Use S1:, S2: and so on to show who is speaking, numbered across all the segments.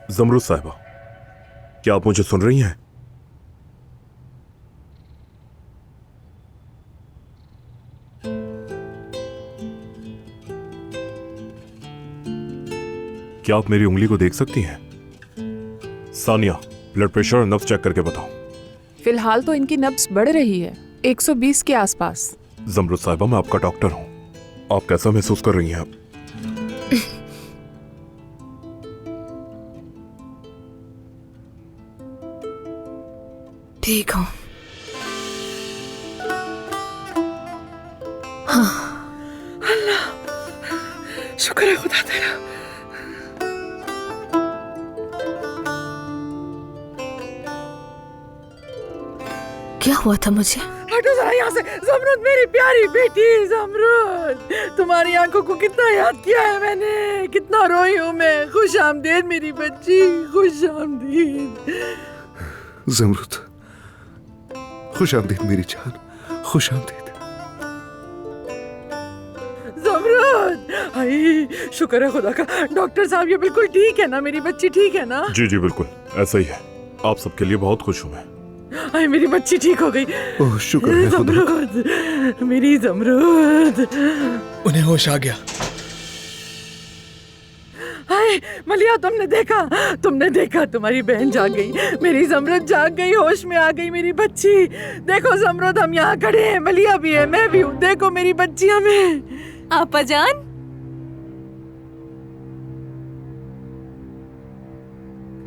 S1: जमरुद साहिबा, क्या आप मुझे सुन रही हैं? क्या आप मेरी उंगली को देख सकती हैं? सानिया, ब्लड प्रेशर और नब्ज चेक करके बताओ।
S2: फिलहाल तो इनकी नब्ज बढ़ रही है, 120 के आसपास।
S1: जमरुद साहिबा, मैं आपका डॉक्टर हूं। आप कैसा महसूस कर रही हैं आप?
S3: ठीक हूँ।
S4: अल्लाह, शुक्र है खुदा तेरा।
S3: क्या हुआ था मुझे?
S4: हटो जरा यहाँ से। जमरुद, मेरी प्यारी बेटी जमरुद, तुम्हारी आंखों को कितना याद किया है मैंने, कितना रोई हूँ मैं। खुश आमदीद मेरी बच्ची, खुश आमदीद।
S5: जमरुद, खुश आमदीद मेरी जान, खुश आमदीद।
S4: जमरुद, हाय शुक्र है खुदा का। डॉक्टर साहब, ये बिल्कुल ठीक है ना? मेरी बच्ची ठीक है ना?
S1: जी जी बिल्कुल ऐसा ही है। आप सबके लिए बहुत खुश हूं मैं।
S4: हाय मेरी बच्ची ठीक हो गई।
S5: ओह शुक्र है खुदा।
S4: जमरुद, मेरी जमरुद।
S6: उन्हें होश आ गया।
S4: हाय मलिया, तुमने देखा तुम्हारी बहन जाग गई, मेरी जमरुद जाग गई, होश में आ गई मेरी बच्ची। देखो जमरुद, हम यहाँ खड़े हैं, मलिया भी है, मैं भी हूँ। देखो मेरी बच्ची हमें।
S3: आपा जान,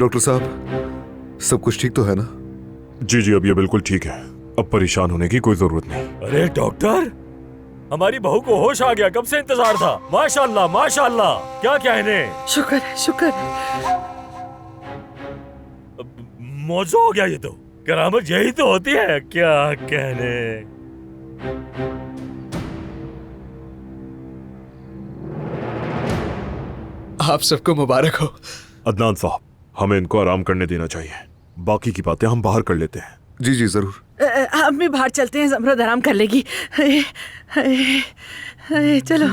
S5: डॉक्टर साहब, सब कुछ ठीक तो है ना?
S1: जी जी, अब ये बिल्कुल ठीक है। अब परेशान होने की कोई जरूरत नहीं।
S7: अरे डॉक्टर, हमारी बहू को होश आ गया, कब से इंतजार था। माशाल्लाह माशाल्लाह, क्या कहने।
S4: शुक्र है, शुक्र है।
S7: मौजू हो गया ये तो। करामत यही तो होती है, क्या कहने।
S6: आप सबको मुबारक हो।
S1: अदनान साहब, हमें इनको आराम करने देना चाहिए। बाकी की बातें हम बाहर कर लेते हैं।
S5: जी जी जरूर।
S4: हम भी बाहर चलते हैं, जमरुद आराम कर लेगी। चलो।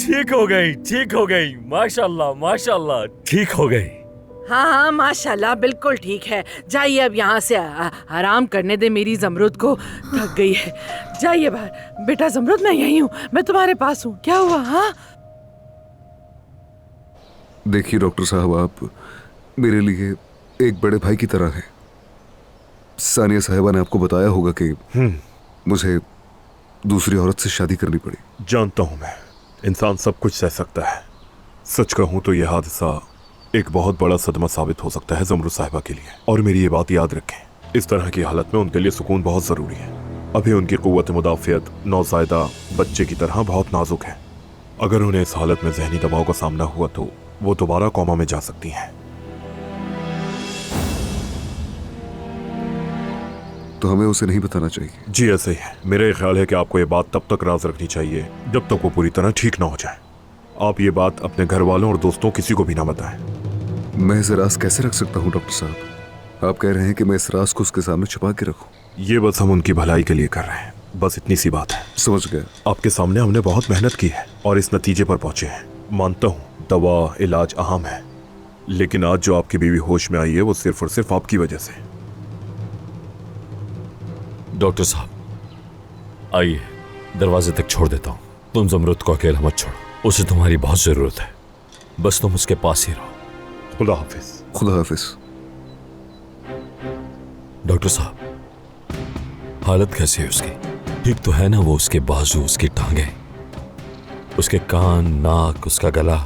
S7: ठीक हो गई, माशाल्लाह माशाल्लाह, ठीक हो गई।
S4: हाँ हाँ माशाल्लाह, बिल्कुल ठीक है। जाइए अब यहाँ से आराम करने दे मेरी जमरुद को, थक गई है। जाइए बाहर। बेटा जमरुद, मैं यही हूँ, मैं तुम्हारे पास हूँ। क्या हुआ? हाँ
S5: देखिए डॉक्टर साहब, आप मेरे लिए एक बड़े भाई की तरह हैं। सानिया साहिबा ने आपको बताया होगा कि मुझे दूसरी औरत से शादी करनी पड़ी।
S1: जानता हूं मैं, इंसान सब कुछ सह सकता है। सच कहूं तो यह हादसा एक बहुत बड़ा सदमा साबित हो सकता है जमरुद साहिबा के लिए। और मेरी ये बात याद रखें, इस तरह की हालत में उनके लिए सुकून बहुत जरूरी है। अभी उनकी कुव्वत मुदाफियत नौज़ायदा बच्चे की तरह बहुत नाजुक है। अगर उन्हें इस हालत में जहनी दबाव का सामना हुआ तो वो दोबारा कोमा में जा सकती हैं।
S5: तो हमें उसे नहीं बताना चाहिए?
S1: जी ऐसे ही है। मेरा ख्याल है कि आपको ये बात तब तक राज रखनी चाहिए जब तक वो पूरी तरह ठीक ना हो जाए। आप ये बात अपने घर वालों और दोस्तों किसी को भी ना बताएं।
S5: मैं इस राज कैसे रख सकता हूँ डॉक्टर साहब? आप कह रहे हैं कि मैं इस राज को उसके सामने छुपा के रखूं?
S1: ये बस हम उनकी भलाई के लिए कर रहे हैं, बस इतनी सी बात है।
S5: समझ गया।
S1: आपके सामने हमने बहुत मेहनत की है और इस नतीजे पर पहुंचे हैं। मानता हूँ दवा इलाज अहम है, लेकिन आज जो आपकी बीवी होश में आई है वो सिर्फ और सिर्फ आपकी वजह से।
S7: डॉक्टर साहब आइए, दरवाजे तक छोड़ देता हूँ। तुम जमरुद को अकेला मत छोड़ो, उसे तुम्हारी बहुत जरूरत है। बस तुम उसके पास ही रहो।
S1: खुदा हाफिज।
S5: खुदा हाफिज।
S7: डॉक्टर साहब, हालत कैसी है उसकी? ठीक तो है ना? वो उसके बाजू, उसकी टांगें, उसके कान, नाक, उसका गला,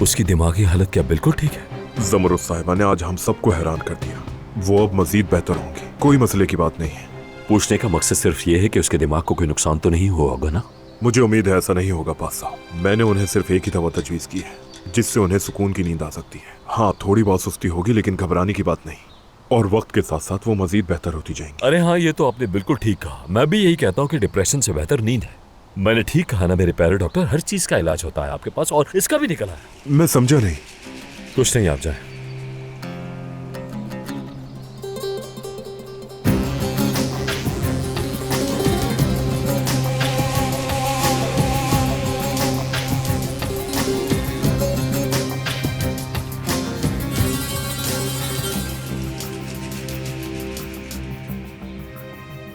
S7: उसकी दिमागी हालत क्या बिल्कुल ठीक है?
S1: जमरुद साहिबा ने आज हम सबको हैरान कर दिया। वो अब मजीद बेहतर होंगी, कोई मसले की बात नहीं है।
S7: पूछने का मकसद सिर्फ ये है कि उसके दिमाग को कोई नुकसान तो नहीं हुआ होगा ना?
S1: मुझे उम्मीद है ऐसा नहीं होगा पास साहब। मैंने उन्हें सिर्फ एक ही दवा तजवीज़ की है जिससे उन्हें सुकून की नींद आ सकती है। हाँ, थोड़ी बहुत सुस्ती होगी लेकिन घबराने की बात नहीं, और वक्त के साथ साथ वो मजीद बेहतर होती जाएंगी।
S7: अरे हाँ, ये तो आपने बिल्कुल ठीक कहा। मैं भी यही कहता हूँ कि डिप्रेशन से बेहतर नींद है। मैंने ठीक कहा ना मेरे प्यारे डॉक्टर? हर चीज का इलाज होता है आपके पास, और इसका भी निकला है।
S1: मैं समझा नहीं।
S7: कुछ नहीं, आप जाए।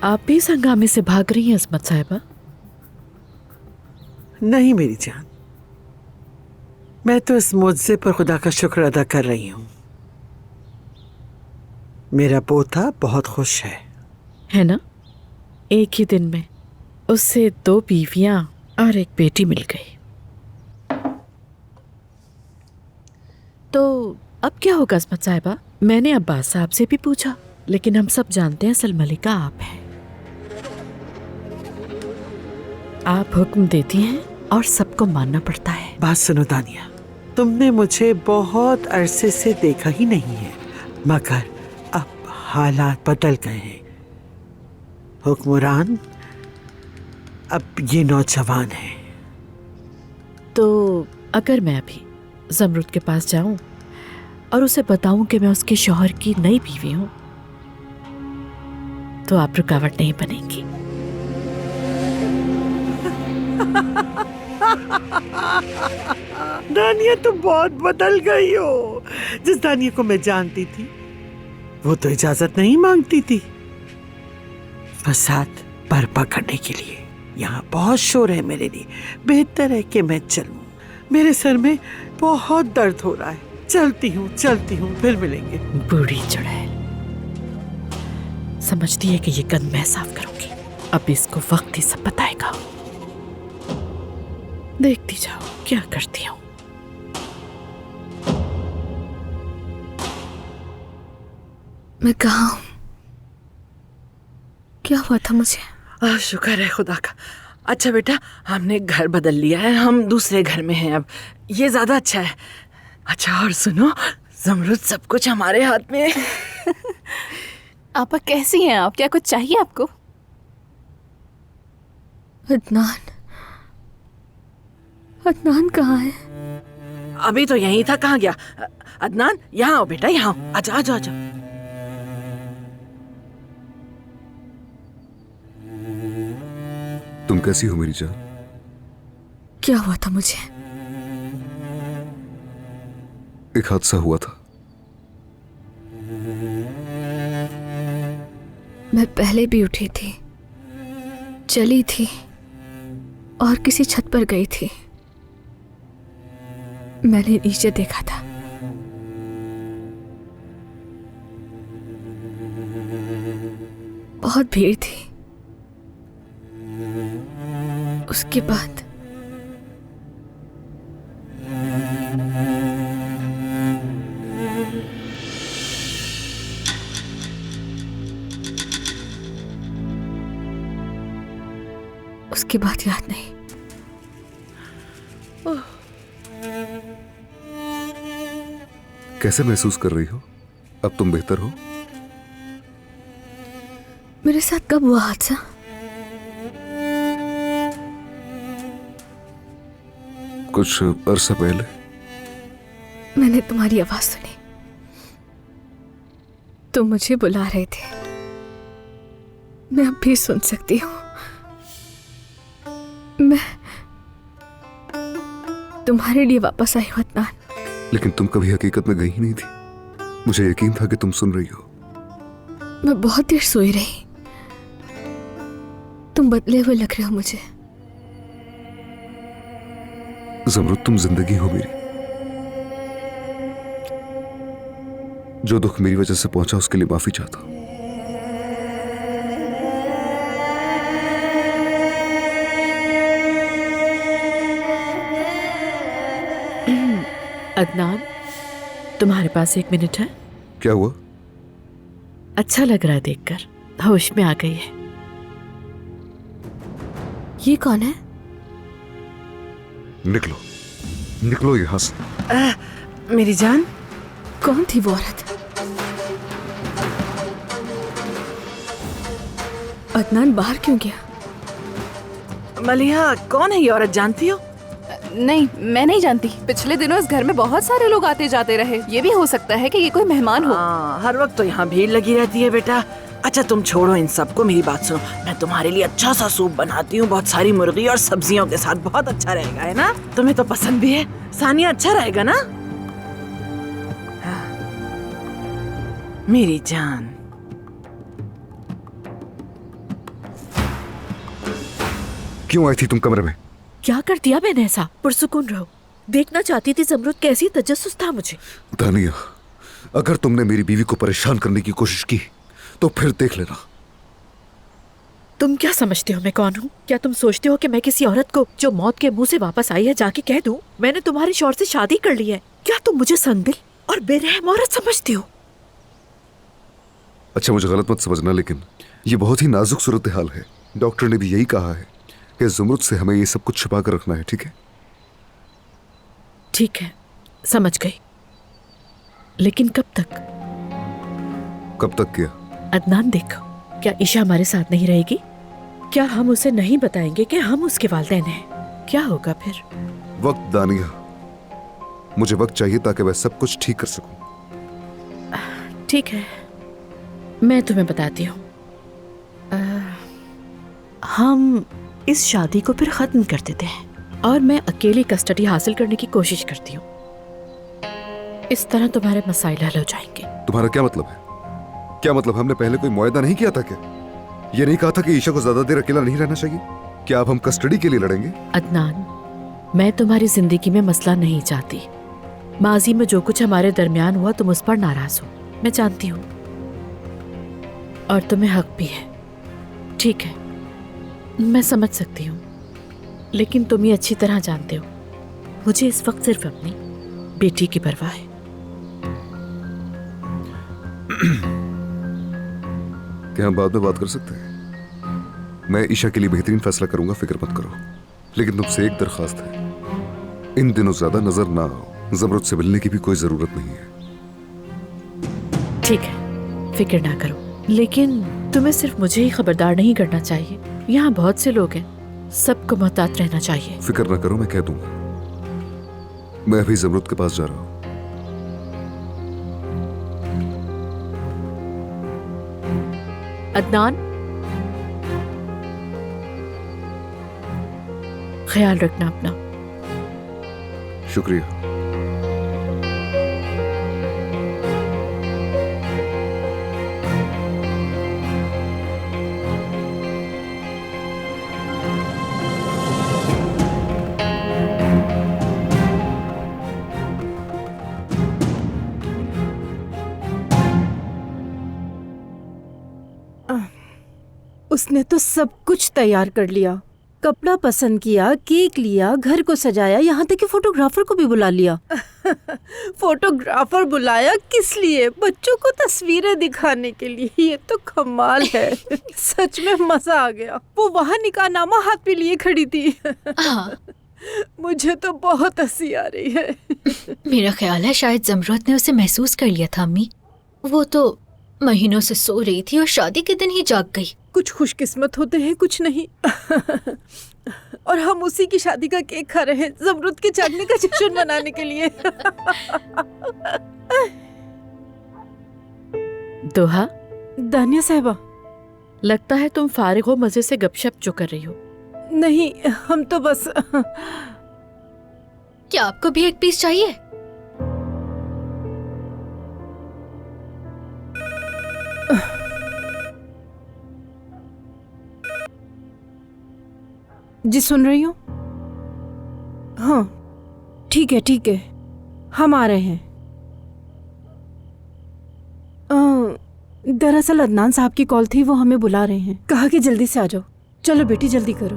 S4: आप भी इस हंगामे से भाग रही हैं असमत साहिबा?
S8: नहीं मेरी जान, मैं तो इस मुआवजे पर खुदा का शुक्र अदा कर रही हूँ। मेरा पोता बहुत खुश है
S4: ना? एक ही दिन में उससे 2 बीवियां और एक बेटी मिल गई। तो अब क्या होगा असमत साहिबा? मैंने अब्बास साहब से भी पूछा, लेकिन हम सब जानते हैं असल मलिका आप हैं। आप हुक्म देती हैं और सबको मानना पड़ता है।
S8: बात सुनो दानिया, तुमने मुझे बहुत अरसे से देखा ही नहीं है, मगर अब हालात बदल गए हैं। हुक्मरान अब ये नौजवान है।
S4: तो अगर मैं अभी जमरुद के पास जाऊं और उसे बताऊं कि मैं उसके शौहर की नई बीवी हूं, तो आप रुकावट नहीं बनेंगी।
S8: दानिया तुम बहुत बदल गई हो। जिस दानिया को मैं जानती थी वो तो इजाजत नहीं मांगती थी फसाद बर्पा करने के लिए। यहाँ बहुत शोर है मेरे लिए, बेहतर है कि मैं चलूं। मेरे सर में बहुत दर्द हो रहा है। चलती हूँ, फिर मिलेंगे।
S4: बूढ़ी चुड़ैल समझती है कि ये गंद मैं साफ करूंगी। अब इसको वक्त ही सब बताएगा। देखती जाओ क्या करती हूँ।
S3: मैं कहाँ हूँ? क्या हुआ था मुझे?
S4: शुक्र है खुदा का। अच्छा बेटा, हमने घर बदल लिया है, हम दूसरे घर में हैं अब। ये ज्यादा अच्छा है। अच्छा और सुनो, जमरुद सब कुछ हमारे हाथ में है।
S2: आपा कैसी हैं आप? क्या कुछ चाहिए आपको?
S3: अदनान कहाँ है?
S4: अभी तो यहीं था, कहाँ गया? अदनान यहाँ आओ बेटा, यहाँ आओ। आजा आजा आजा।
S5: तुम कैसी हो मेरी जान?
S3: क्या हुआ था मुझे?
S5: एक हादसा हुआ था।
S3: मैं पहले भी उठी थी, चली थी और किसी छत पर गई थी। मैंने नीचे देखा था। बहुत भीड़ थी। उसके बाद याद नहीं।
S5: कैसे महसूस कर रही हो? अब तुम बेहतर हो?
S3: मेरे साथ कब हुआ हादसा?
S5: कुछ अरसा पहले।
S3: मैंने तुम्हारी आवाज सुनी। तुम मुझे बुला रहे थे। मैं अब भी सुन सकती हूँ। मैं तुम्हारे लिए वापस आई हूँ अदनान।
S5: लेकिन तुम कभी हकीकत में गई ही नहीं थी। मुझे यकीन था कि तुम सुन रही हो।
S3: मैं बहुत देर सोई रही। तुम बदले हुए लग रहे हो मुझे।
S5: जमरुद, तुम जिंदगी हो मेरी। जो दुख मेरी वजह से पहुंचा उसके लिए माफी चाहता हूं।
S4: अदनान, तुम्हारे पास 1 मिनट है?
S5: क्या हुआ?
S4: अच्छा लग रहा है देखकर, होश में आ गई है।
S3: ये कौन है?
S5: निकलो, निकलो यहां से।
S4: मेरी जान,
S3: कौन थी वो औरत? अदनान बाहर क्यों गया?
S4: मलिहा, कौन है ये औरत, जानती हो?
S2: नहीं, मैं नहीं जानती। पिछले दिनों इस घर में बहुत सारे लोग आते जाते रहे। ये भी हो सकता है कि ये कोई मेहमान हो।
S4: हर वक्त तो यहाँ भीड़ लगी रहती है बेटा। अच्छा तुम छोड़ो इन सबको, मेरी बात सुनो। मैं तुम्हारे लिए अच्छा सा सूप बनाती हूँ, बहुत सारी मुर्गी और सब्जियों के साथ। बहुत अच्छा रहेगा, है ना? तुम्हें तो पसंद भी है। सानिया, अच्छा रहेगा ना? हाँ। मेरी जान,
S5: क्यों आई थी तुम कमरे में?
S9: क्या कर दिया मैंने ऐसा? पुरसुकून रहो। देखना चाहती थी जमरुद कैसी तजस्सुस था मुझे।
S5: दानिया, अगर तुमने मेरी बीवी को परेशान करने की कोशिश की तो फिर देख लेना।
S9: तुम क्या समझते हो मैं कौन हूँ? क्या तुम सोचते हो कि मैं किसी औरत को जो मौत के मुंह से वापस आई है जाके कह दूं मैंने तुम्हारे शौहर से शादी कर ली है? क्या तुम मुझे संदिल और बेरहम औरत समझते हो?
S5: अच्छा, मुझे गलत मत समझना, लेकिन ये बहुत ही नाजुक सूरत हाल है। डॉक्टर ने भी यही कहा है कि जुमरुद से हमें ये सब कुछ छिपा कर रखना है, ठीक है?
S9: ठीक है, समझ गई। लेकिन कब तक?
S5: कब तक क्या?
S9: अदनान देखो, क्या ईशा हमारे साथ नहीं रहेगी? क्या हम उसे नहीं बताएंगे कि हम उसके वालिदैन हैं? क्या होगा फिर?
S5: वक्त दानिया, मुझे वक्त चाहिए ताकि मैं सब कुछ ठीक कर सकूं।
S9: ठीक है, मैं तुम्हें बताती हूँ। हम इस शादी को फिर खत्म कर देते हैं और मैं अकेली कस्टडी हासिल करने की कोशिश करती हूँ। इस तरह तुम्हारे मसाइल हल हो जाएंगे।
S5: तुम्हारा क्या मतलब है? क्या मतलब हमने पहले कोई मुआहदा नहीं किया था क्या? ये नहीं कहा था कि ईशा को ज्यादा देर अकेला नहीं रहना चाहिए? क्या अब हम कस्टडी के लिए लड़ेंगे?
S9: अदनान, मैं तुम्हारी जिंदगी में मसला नहीं चाहती। माजी में जो कुछ हमारे दरमियान हुआ तुम उस पर नाराज हो, मैं जानती हूँ, और तुम्हें हक भी है। ठीक है, मैं समझ सकती हूँ, लेकिन तुम ये अच्छी तरह जानते हो मुझे इस वक्त सिर्फ अपनी बेटी की परवाह है।
S5: क्या हम बाद में बात कर सकते हैं? मैं ईशा के लिए बेहतरीन फैसला करूंगा, फिक्र मत करो। लेकिन तुमसे एक दरखास्त है, इन दिनों ज्यादा नजर ना आओ। जमरुद से मिलने की भी कोई जरूरत नहीं है।
S9: ठीक है, फिक्र ना करो, लेकिन तुम्हें सिर्फ मुझे ही खबरदार नहीं करना चाहिए। यहाँ बहुत से लोग हैं, सबको मोहतात रहना चाहिए।
S5: फिक्र ना करो, मैं कह दूंगा। मैं अभी जमरुद के पास जा रहा हूँ।
S9: अदनान, ख्याल रखना अपना।
S5: शुक्रिया।
S10: उसने तो सब कुछ तैयार कर लिया, कपड़ा पसंद किया, केक लिया, घर को सजाया, यहाँ तक कि फोटोग्राफर को भी बुला लिया। फोटोग्राफर बुलाया किस लिए? बच्चों को तस्वीरें दिखाने के लिए। ये तो कमाल है। सच में मजा आ गया। वो वहाँ निकाहनामा हाथ पे लिए खड़ी थी।
S3: हाँ।
S10: मुझे तो बहुत हंसी आ रही है।
S3: मेरा ख्याल है शायद जमरुद ने उसे महसूस कर लिया था अम्मी। वो तो महीनों से सो रही थी और शादी के दिन ही जाग गई।
S10: कुछ खुशकिस्मत होते हैं, कुछ नहीं। और हम उसी की शादी का केक खा रहे हैं जमरुद के जागने का जश्न मनाने के लिए।
S9: दोहा,
S10: दानिया साहिबा,
S9: लगता है तुम फारिग हो मजे से गपशप जो कर रही हो।
S10: नहीं, हम तो बस।
S3: क्या आपको भी एक पीस चाहिए?
S10: जी सुन रही हूँ। हाँ ठीक है, ठीक है, हम आ रहे हैं। दरअसल अदनान साहब की कॉल थी, वो हमें बुला रहे हैं। कहा कि जल्दी से आ जाओ। चलो बेटी जल्दी करो।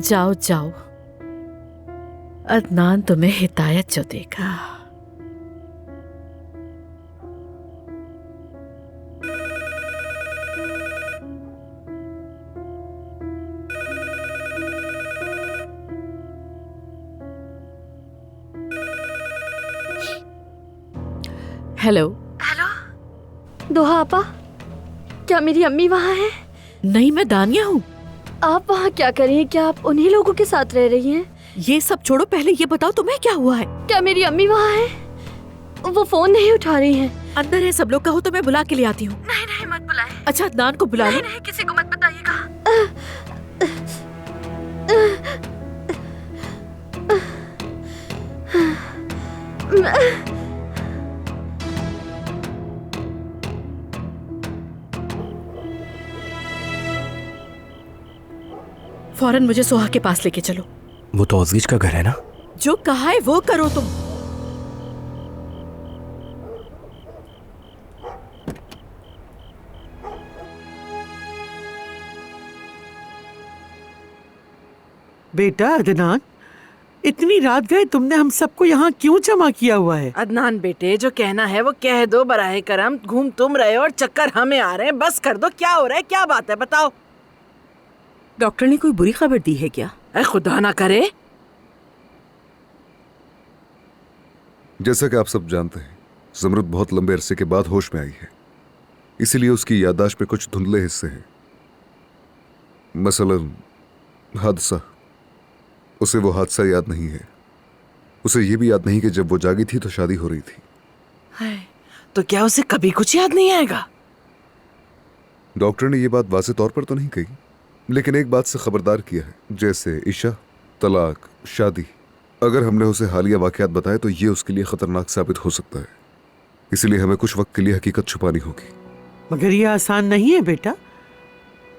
S9: जाओ जाओ, अदनान तुम्हें हिदायत जो देगा। हेलो।
S11: हेलो दोहा आपा, क्या मेरी अम्मी वहाँ है?
S9: नहीं, मैं दानिया हूँ।
S11: आप वहाँ क्या कर रही हैं? क्या आप उन्हीं लोगों के साथ रह रही हैं?
S9: ये सब छोड़ो, पहले ये बताओ तुम्हें क्या हुआ है?
S11: क्या मेरी अम्मी वहाँ है? वो फोन नहीं उठा रही हैं।
S9: अंदर है सब लोग, कहो तो मैं बुला के ले आती हूँ।
S11: नहीं नहीं मत बुलाए।
S9: अच्छा, अदनान को बुला लो।
S11: नहीं, किसी को मत बताइएगा।
S9: फौरन मुझे सोहा के पास लेके चलो।
S12: वो तो अजीज का घर है ना?
S9: जो कहा है वो करो तुम।
S8: बेटा अदनान, इतनी रात गए तुमने हम सबको यहाँ क्यों जमा किया हुआ है?
S4: अदनान बेटे, जो कहना है वो कह दो। बराहे करम, घूम तुम रहे हो और चक्कर हमें आ रहे हैं। बस कर दो, क्या हो रहा है, क्या बात है, बताओ।
S10: डॉक्टर ने कोई बुरी खबर दी है क्या?
S4: अरे खुदा ना करे।
S5: जैसा कि आप सब जानते हैं, ज़मरुद बहुत लंबे अरसे के बाद होश में आई है, इसीलिए उसकी याददाश्त में कुछ धुंधले हिस्से हैं। मसलन हादसा, उसे वो हादसा याद नहीं है। उसे ये भी याद नहीं कि जब वो जागी थी तो शादी हो रही थी।
S4: है, तो क्या उसे कभी कुछ याद नहीं आएगा?
S5: डॉक्टर ने ये बात वाज़ेह तौर पर तो नहीं कही, लेकिन एक बात से खबरदार किया है, जैसे इशा, तलाक, शादी। अगर हमने उसे हालिया वाकयात बताए तो ये उसके लिए खतरनाक साबित हो सकता है, इसलिए हमें कुछ वक्त के लिए हकीकत छुपानी होगी।
S8: मगर ये आसान नहीं है बेटा,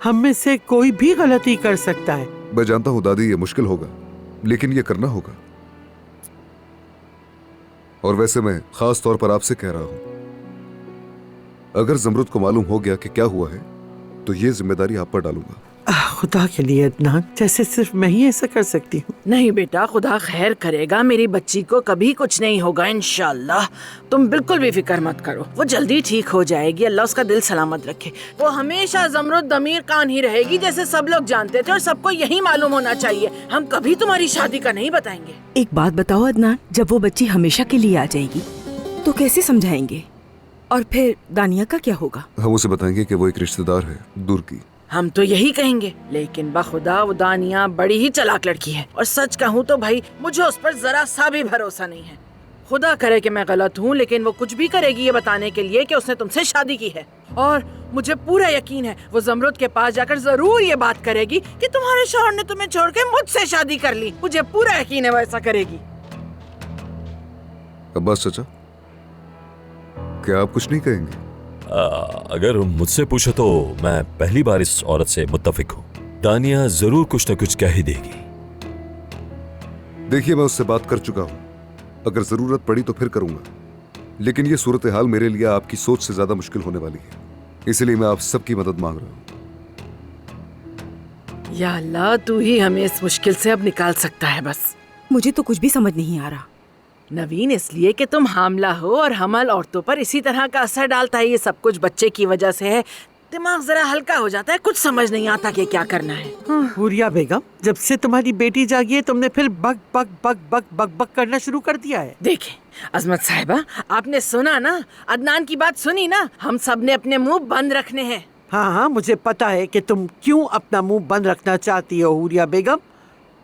S8: हम में से कोई भी गलती कर सकता है।
S5: मैं जानता हूं दादी, ये मुश्किल होगा, लेकिन ये करना होगा। और वैसे मैं खास तौर पर आपसे कह रहा हूं, अगर ज़मरुद को मालूम हो गया कि क्या हुआ है तो ये जिम्मेदारी आप पर डालूंगा।
S8: खुदा के लिए अदनान, जैसे सिर्फ मैं ही ऐसा कर सकती हूँ।
S4: नहीं बेटा, खुदा खैर करेगा। मेरी बच्ची को कभी कुछ नहीं होगा इंशाल्लाह। तुम बिल्कुल भी फिक्र मत करो, वो जल्दी ठीक हो जाएगी। अल्लाह उसका दिल सलामत रखे। वो हमेशा ज़मरुद दमीर कान ही रहेगी, जैसे सब लोग जानते थे और सबको यही मालूम होना चाहिए। हम कभी तुम्हारी शादी का नहीं बताएंगे।
S10: एक बात बताओ अदनान, जब वो बच्ची हमेशा के लिए आ जाएगी तो कैसे समझाएंगे? और फिर दानिया का क्या होगा?
S5: हम उसे बताएंगे कि वो एक रिश्तेदार है दूर की।
S4: हम तो यही कहेंगे, लेकिन बखुदा वो दानिया बड़ी ही चालाक लड़की है और सच कहूँ तो भाई मुझे उस पर जरा सा भी भरोसा नहीं है। खुदा करे कि मैं गलत हूँ, लेकिन वो कुछ भी करेगी ये बताने के लिए कि उसने तुमसे शादी की है। और मुझे पूरा यकीन है वो ज़मरुद के पास जाकर जरूर ये बात करेगी कि तुम्हारे शौहर ने तुम्हें छोड़ के मुझसे शादी कर ली। मुझे पूरा यकीन है वो ऐसा करेगी।
S5: अब्बास चाचा, क्या आप कुछ नहीं कहेंगे?
S7: अगर मुझसे पूछो तो मैं पहली बार इस औरत से मुत्तफिक हूँ। दानिया जरूर कुछ न कुछ कह ही देगी।
S5: देखिए, मैं उससे बात कर चुका हूँ, अगर जरूरत पड़ी तो फिर करूंगा, लेकिन ये सूरत हाल मेरे लिए आपकी सोच से ज्यादा मुश्किल होने वाली है, इसलिए मैं आप सबकी मदद मांग रहा हूँ।
S4: या अल्लाह, तू ही हमें इस मुश्किल से अब निकाल सकता है। बस
S10: मुझे तो कुछ भी समझ नहीं आ रहा
S4: नवीन, इसलिए कि तुम हामला हो और हमल औरतों पर इसी तरह का असर डालता है। ये सब कुछ बच्चे की वजह से है। दिमाग जरा हल्का हो जाता है, कुछ समझ नहीं आता कि क्या करना है।
S8: हुरिया बेगम, जब से तुम्हारी बेटी जागी है तुमने फिर बक बक बक बक बक बक करना शुरू कर दिया है।
S4: देखें अजमत साहिबा, आपने सुना ना, अदनान की बात सुनी ना। हम सब ने अपने मुंह बंद रखने हैं।
S8: हाँ, मुझे पता है कि तुम क्यों अपना मुंह बंद रखना चाहती हो हुरिया बेगम।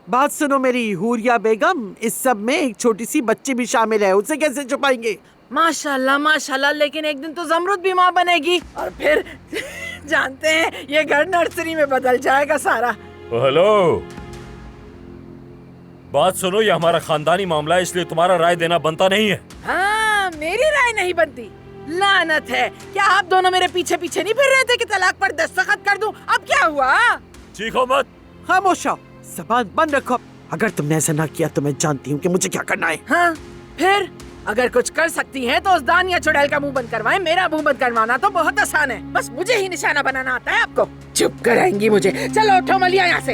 S8: बात सुनो मेरी हुरिया बेगम, इस सब में एक छोटी सी बच्ची भी शामिल है, उसे कैसे छुपाएंगे?
S4: माशाल्लाह माशाल्लाह, लेकिन एक दिन तो ज़मरुद भी माँ बनेगी और फिर जानते हैं ये घर नर्सरी में बदल जाएगा सारा।
S7: हेलो, बात सुनो, ये हमारा खानदानी मामला है, इसलिए तुम्हारा राय देना बनता नहीं है।
S4: हाँ, मेरी राय नहीं बनती। लानत है, क्या आप दोनों मेरे पीछे पीछे नहीं फिर रहे थे कि तलाक पर दस्तखत कर दूं? अब क्या हुआ?
S7: चीखो मत।
S8: खामोश रहो, ज़बान बंद रखो। अगर तुमने ऐसा ना किया तो मैं जानती हूँ कि मुझे क्या करना है।
S4: हाँ, फिर अगर कुछ कर सकती हैं तो उस दानिया चुड़ैल का मुंह बंद करवाएं। मेरा मुंह बंद करवाना तो बहुत आसान है, बस मुझे ही निशाना बनाना आता है आपको। चुप कराएंगी मुझे। चलो उठो मलिया यहाँ से।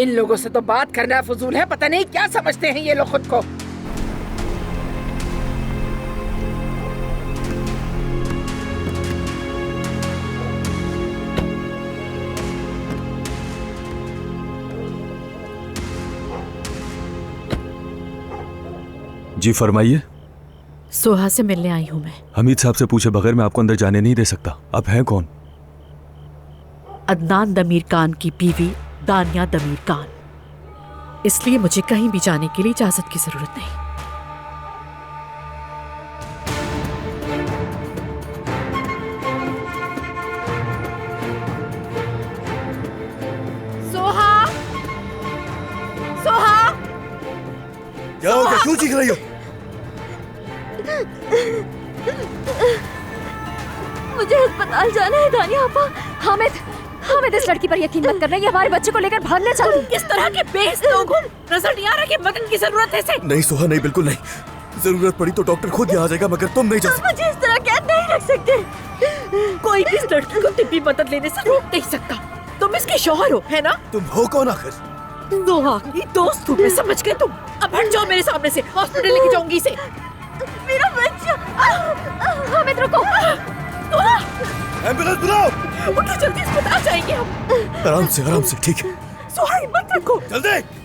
S4: इन लोगों से तो बात करना फजूल है, पता नहीं क्या समझते हैं ये लोग खुद को।
S12: जी फरमाइए।
S9: सोहा से मिलने आई हूँ मैं।
S12: हमीद साहब से पूछे बगैर मैं आपको अंदर जाने नहीं दे सकता। आप हैं कौन?
S9: अदनान दमीर कान की बीवी दानिया दमीर कान, इसलिए मुझे कहीं भी जाने के लिए इजाजत की जरूरत नहीं।
S2: सोहा, सोहा,
S6: क्या हो गया? क्यों चीख रही हो?
S11: मुझे अस्पताल जाना है दानिया आपा। हामिद, हमें इस लड़की पर यकीन मत करना, ये हमारे बच्चे को लेकर भागना चाहती है।
S9: किस तरह के बेस लोग हो? नजर नहीं आ रहा कि मदन की जरूरत है इसे?
S6: नहीं सोहा, नहीं, बिल्कुल नहीं। जरूरत पड़ी तो डॉक्टर खुद यहाँ आ जाएगा, मगर तुम नहीं जा सकते।
S11: मुझे इस तरह कैद नहीं रख सकते।
S9: कोई भी इस लड़की को तिब्बी मदद लेने से रोक नहीं सकता। तुम इसके शौहर हो, है ना?
S6: तुम हो कौन आखिर?
S9: दोहा की दोस्त हूँ मैं, समझ गए तुम? अब हट जाओ मेरे सामने से, हॉस्पिटल लेके जाऊंगी इसे।
S11: मेरा बच्चा, हामिद रुको।
S6: एम्बुलेंस बुलाओ।
S9: उठो जल्दी, अस्पताल जाएंगे हम।
S6: आराम से, ठीक है।
S9: सुहाई मत रखो।
S6: जल्दी।